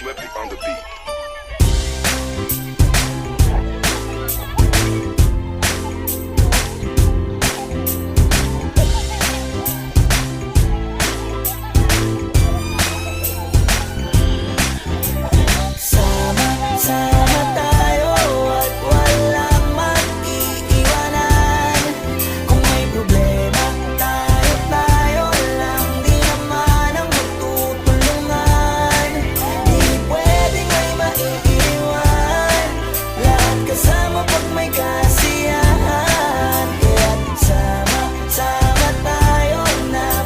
Swiftly on the beat. Sama tayo at walang mag-iiwanan. Kung may problema, tayo lang di naman ang magtutulungan. Di pwedeng may maiiwan, lahat kasama pag may kasiyahan. Kaya't sama tayo na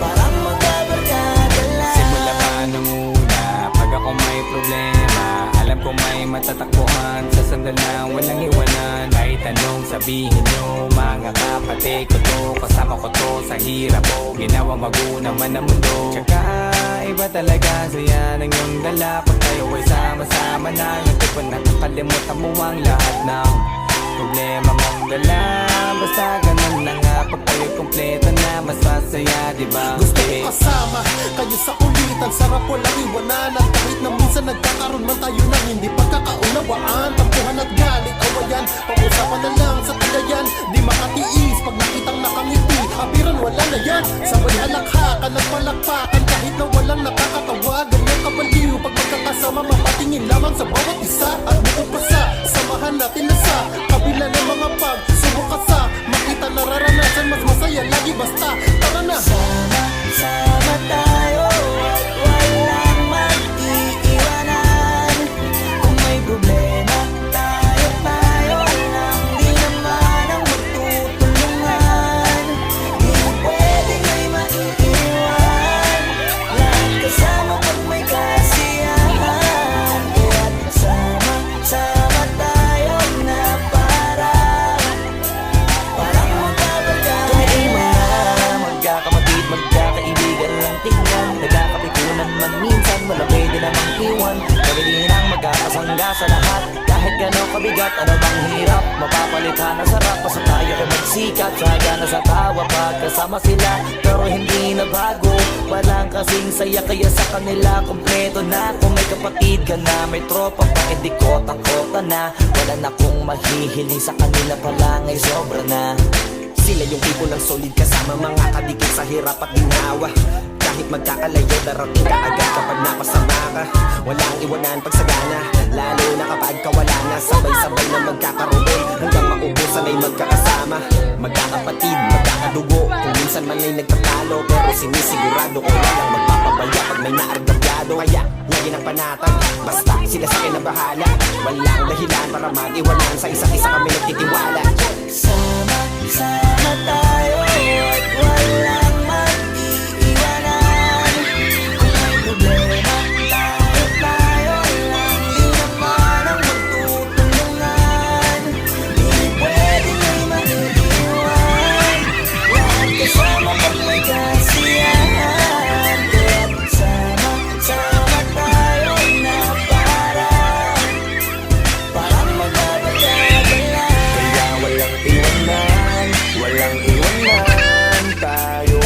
parang magkabarkada lang. Simula pa nung una, pag ako may problema, alam ko may matatakbuhan. Sa sandal lang walang iwanan. Kahit anong sabihin nyo, mga kapatid ko to, kasama ko to sa hirap ko, ginawa magunang man ang mundo. Tsaka iba talaga saya ng iyong dala. Pag tayo ay sama-sama na, hindi ko nakakalimutan mo ang lahat ng problema mong dala. Basta ganun na nga, pag tayo'y kompleto na, mas masaya, diba? Gusto ko kasama kayo sa kulitan, sarap walang iwanan. At kahit na minsan nagkakaroon man tayo ng hindi pagkakaunawaan, tampuhan at galit, awayan, pag-usapan na lang sa tagayan. Di makatiis pag nakitang nakangiti, apiran wala na yan. Sabay halakhakan at palakpakan kahit na walang nakakatawa. Ganyan kabaliw pag magkakasama, mapatingin lamang sa bawat isa. At buo pa sa samahan natin na sa kabila ng mga pagsubok ka sa makita nararanasan, mas masaya lagi basta tara na. Sama tayo at walang mag-iiwanan. Kung may problema, tayo lang di naman ang magtutulungan. Di pwedeng may maiiwan, lahat kasama pag may kasiyahan. Kaya't sama tayo na parang magkabarkada. Kami mga magkakamagit, magkakaibigan lang tingnan, nagkakapikunan man minsan, wala pwede namang iwan. Kami din ang magkakasangga sa lahat, kahit gano'ng kabigat, ano bang hirap, mapapalitan na sarap. Basta tayo ay magsikat, sagana sa tawa pagkasama sila, pero hindi na bago. Walang kasing saya kaya sa kanila kompleto na. Kung may kapatid ka na, may tropa pa, hindi ko takota na. Wala na kong mahihiling sa kanila pa lang ay sobra na. Sila yung tipo ng solid kasama, mga kadikit sa hirap at ginawa. Kahit magkakalayo, darating ka agad kapag napasama ka. Walang iwanan pag sagana, lalo na kapag kawala na. Sabay-sabay na magkakaroon, hanggang maubusan ay magkakasama. Magkakapatid, magkakadugo, kung minsan man ay nagtatalo, pero sinisigurado ko walang magpapabaya pag may naargabyado. Kaya lagi ng panatag, basta sila sa akin na bahala. Walang dahilan para mag-iwanan, sa isa't isa kami nagtitiwala. Sama tayo at walang mag-iiwanan. Kung may problema, tayo lang di naman ang magtutulungan. Di pwedeng may maiiwan, lahat kasama pag may kasiyahan. Kaya't sama tayo na parang magbabarkada lang. Kaya walang iwanan, tayo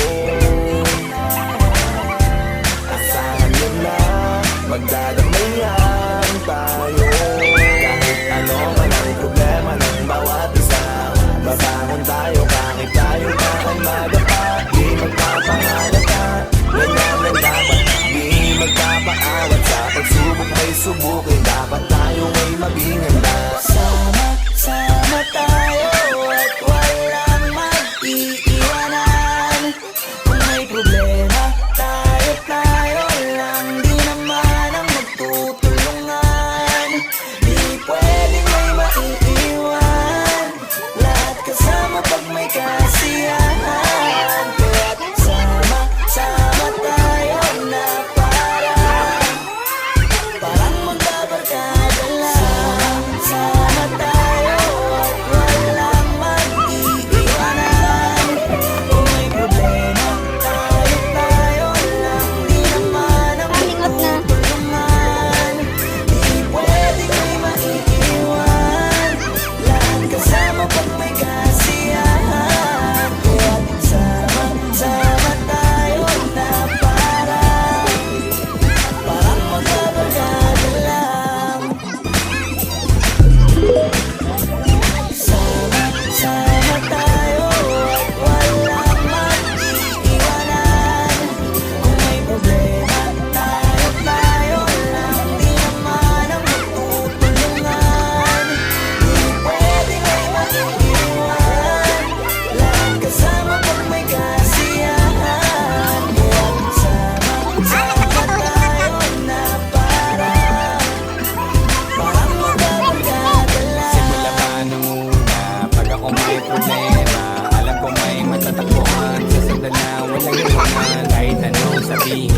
sabihin